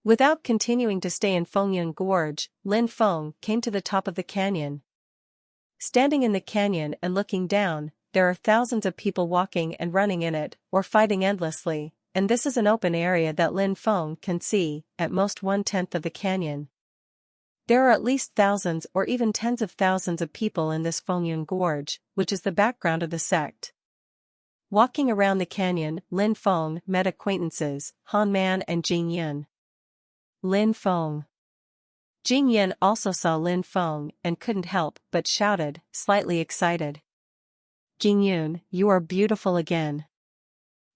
Without continuing to stay in Fengyun Gorge, Lin Feng came to the top of the canyon. Standing in the canyon and looking down, there are thousands of people walking and running in it, or fighting endlessly, and this is an open area that Lin Feng can see, at most 1/10 of the canyon. There are at least thousands or even tens of thousands of people in this Fengyun Gorge, which is the background of the sect. Walking around the canyon, Lin Feng met acquaintances, Han Man and Jing Yun. Lin Feng. Jing Yun also saw Lin Feng and couldn't help but shouted, slightly excited. Jing Yun, you are beautiful again.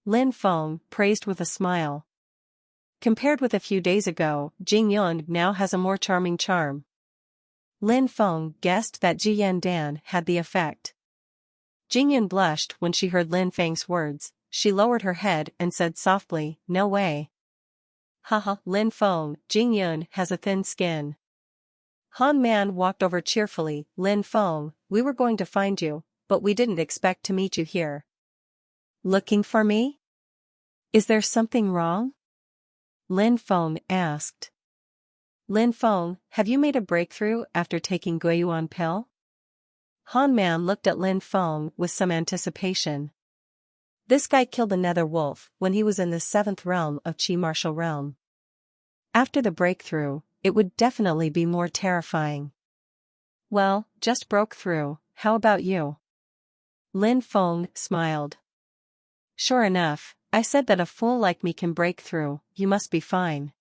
Lin Feng praised with a smile. Compared with a few days ago, Jing Yun now has a more charming charm. Lin Feng guessed that Ji Yandan had the effect. Jing Yun blushed when she heard Lin Feng's words. She lowered her head and said softly, "No way." Haha, Lin Feng, Jing Yun has a thin skin. Han Man walked over cheerfully. Lin Feng, we were going to find you, but we didn't expect to meet you here. Looking for me? Is there something wrong? Lin Feng asked. Lin Feng, have you made a breakthrough after taking Guiyuan pill? Han Man looked at Lin Feng with some anticipation. This guy killed the Nether Wolf when he was in the 7th realm of Qi Martial Realm. After the breakthrough, it would definitely be more terrifying. Well, just broke through, how about you? Lin Feng smiled. Sure enough, I said that a fool like me can break through, you must be fine.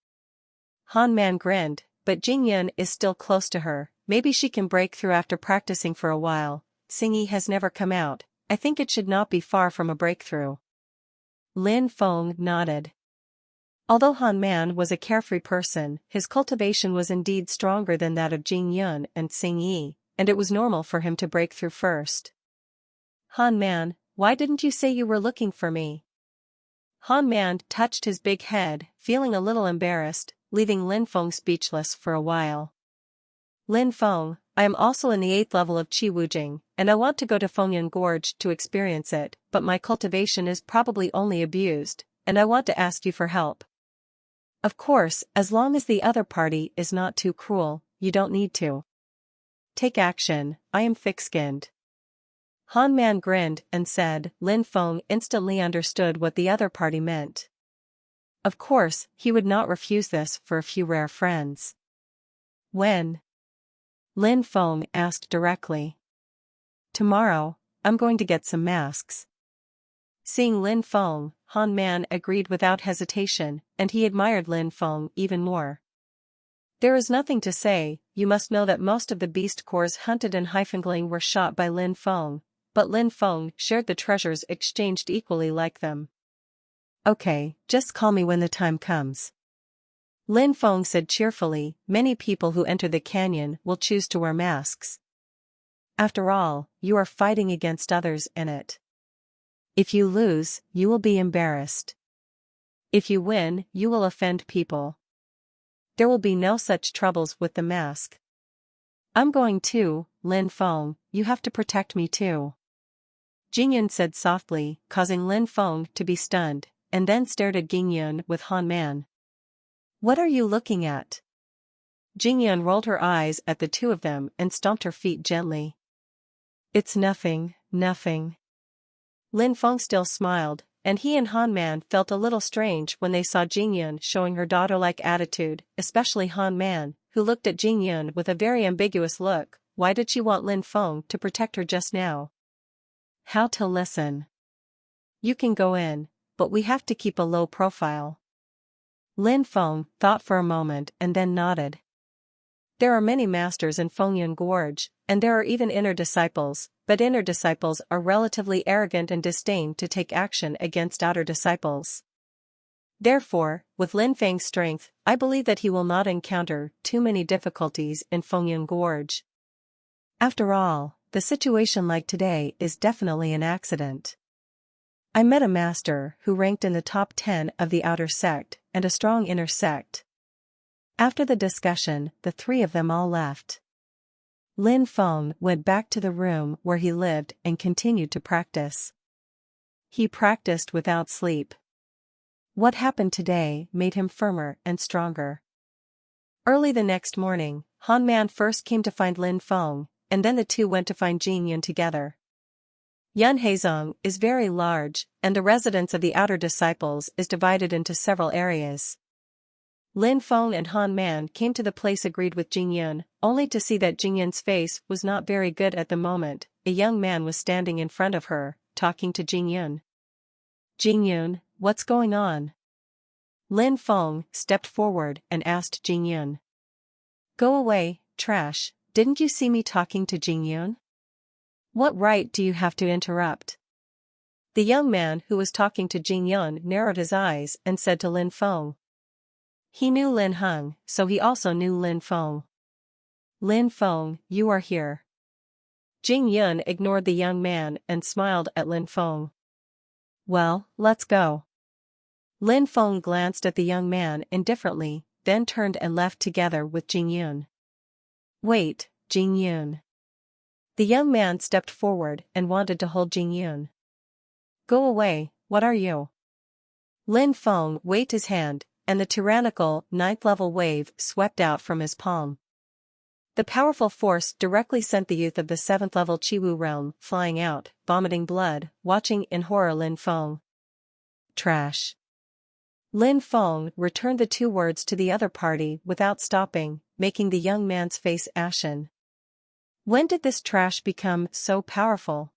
Han Man grinned, but Jing Yun is still close to her, maybe she can break through after practicing for a while. Xingyi has never come out, I think it should not be far from a breakthrough. Lin Feng nodded. Although Han Man was a carefree person, his cultivation was indeed stronger than that of Jing Yun and Xingyi, and it was normal for him to break through first. Han Man, why didn't you say you were looking for me? Han Man touched his big head, feeling a little embarrassed, leaving Lin Feng speechless for a while. Lin Feng, I am also in the 8th level of Qi Wujing, and I want to go to Fengyun Gorge to experience it, but my cultivation is probably only abused, and I want to ask you for help. Of course, as long as the other party is not too cruel, you don't need to. Take action, I am thick-skinned. Han Man grinned and said. Lin Feng instantly understood what the other party meant. Of course, he would not refuse this for a few rare friends. When? Lin Feng asked directly. Tomorrow, I'm going to get some masks. Seeing Lin Feng, Han Man agreed without hesitation, and he admired Lin Feng even more. There is nothing to say, you must know that most of the beast cores hunted in Haifengling were shot by Lin Feng, but Lin Feng shared the treasures exchanged equally like them. Okay, just call me when the time comes. Lin Feng said cheerfully, many people who enter the canyon will choose to wear masks. After all, you are fighting against others in it. If you lose, you will be embarrassed. If you win, you will offend people. There will be no such troubles with the mask. I'm going too, Lin Feng, you have to protect me too. Jing Yun said softly, causing Lin Feng to be stunned, and then stared at Jing Yun with Han Man. What are you looking at? Jing Yun rolled her eyes at the two of them and stomped her feet gently. It's nothing, nothing. Lin Feng still smiled, and he and Han Man felt a little strange when they saw Jing Yun showing her daughter-like attitude, especially Han Man, who looked at Jing Yun with a very ambiguous look. Why did she want Lin Feng to protect her just now? How to listen. You can go in, but we have to keep a low profile. Lin Feng thought for a moment and then nodded. There are many masters in Fengyun Gorge, and there are even inner disciples, but inner disciples are relatively arrogant and disdain to take action against outer disciples. Therefore, with Lin Feng's strength, I believe that he will not encounter too many difficulties in Fengyun Gorge. After all, the situation like today is definitely an accident. I met a master who ranked in the top 10 of the outer sect, and a strong inner sect. After the discussion, the three of them all left. Lin Feng went back to the room where he lived and continued to practice. He practiced without sleep. What happened today made him firmer and stronger. Early the next morning, Han Man first came to find Lin Feng, and then the two went to find Jing Yun together. Yunhezong is very large, and the residence of the outer disciples is divided into several areas. Lin Feng and Han Man came to the place agreed with Jing Yun, only to see that Jing Yun's face was not very good at the moment. A young man was standing in front of her, talking to Jing Yun. Jing Yun, what's going on? Lin Feng stepped forward and asked Jing Yun. Go away, trash, didn't you see me talking to Jing Yun? What right do you have to interrupt? The young man who was talking to Jing Yun narrowed his eyes and said to Lin Feng. He knew Lin Heng, so he also knew Lin Feng. Lin Feng, you are here. Jing Yun ignored the young man and smiled at Lin Feng. Well, let's go. Lin Feng glanced at the young man indifferently, then turned and left together with Jing Yun. Wait, Jing Yun. The young man stepped forward and wanted to hold Jing Yun. Go away, what are you? Lin Feng waved his hand, and the tyrannical 9th-level wave swept out from his palm. The powerful force directly sent the youth of the 7th-level Chiwu realm flying out, vomiting blood, watching in horror Lin Feng. Trash. Lin Feng returned the two words to the other party without stopping, making the young man's face ashen. When did this trash become so powerful?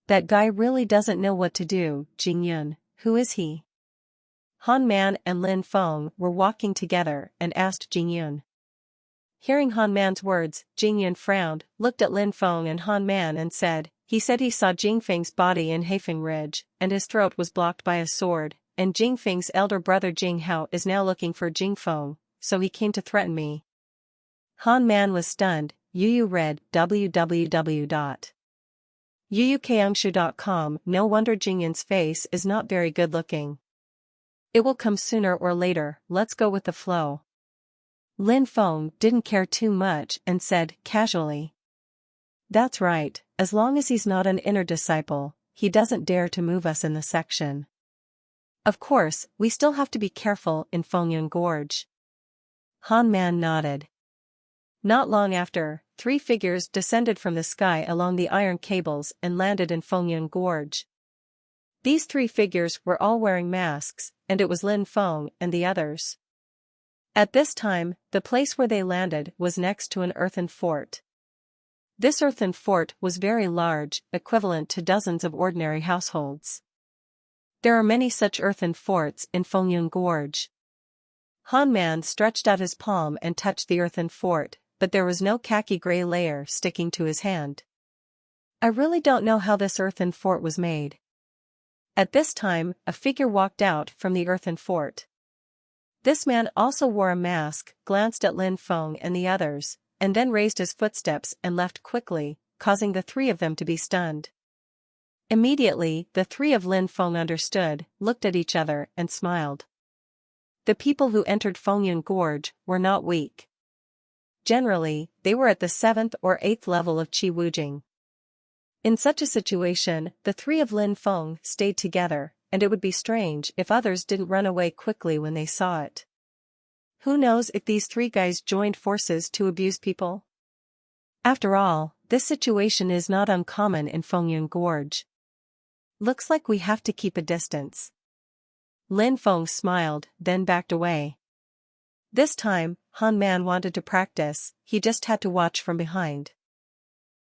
That guy really doesn't know what to do. Jing Yun, who is he? Han Man and Lin Feng were walking together and asked Jing Yun. Hearing Han Man's words, Jing Yun frowned, looked at Lin Feng and Han Man and said he saw Jing Feng's body in Heifeng Ridge, and his throat was blocked by a sword, and Jing Feng's elder brother Jing Hao is now looking for Jing Feng, so he came to threaten me. Han Man was stunned. Yu read www.yuyukangshu.com. No wonder Jing Yun's face is not very good looking. It will come sooner or later, let's go with the flow. Lin Feng didn't care too much and said casually. That's right, as long as he's not an inner disciple, he doesn't dare to move us in the section. Of course, we still have to be careful in Fengyun Gorge. Han Man nodded. Not long after, 3 figures descended from the sky along the iron cables and landed in Fengyun Gorge. These 3 figures were all wearing masks, and it was Lin Feng and the others. At this time, the place where they landed was next to an earthen fort. This earthen fort was very large, equivalent to dozens of ordinary households. There are many such earthen forts in Fengyun Gorge. Han Man stretched out his palm and touched the earthen fort, but there was no khaki gray layer sticking to his hand. I really don't know how this earthen fort was made. At this time, a figure walked out from the earthen fort. This man also wore a mask, glanced at Lin Feng and the others, and then raised his footsteps and left quickly, causing the 3 of them to be stunned. Immediately, the 3 of Lin Feng understood, looked at each other and smiled. The people who entered Fengyun Gorge were not weak. Generally, they were at the 7th or 8th level of Qi Wujing. In such a situation, the 3 of Lin Feng stayed together, and it would be strange if others didn't run away quickly when they saw it. Who knows if these 3 guys joined forces to abuse people? After all, this situation is not uncommon in Fengyun Gorge. Looks like we have to keep a distance. Lin Feng smiled, then backed away. This time, Han Man wanted to practice, he just had to watch from behind.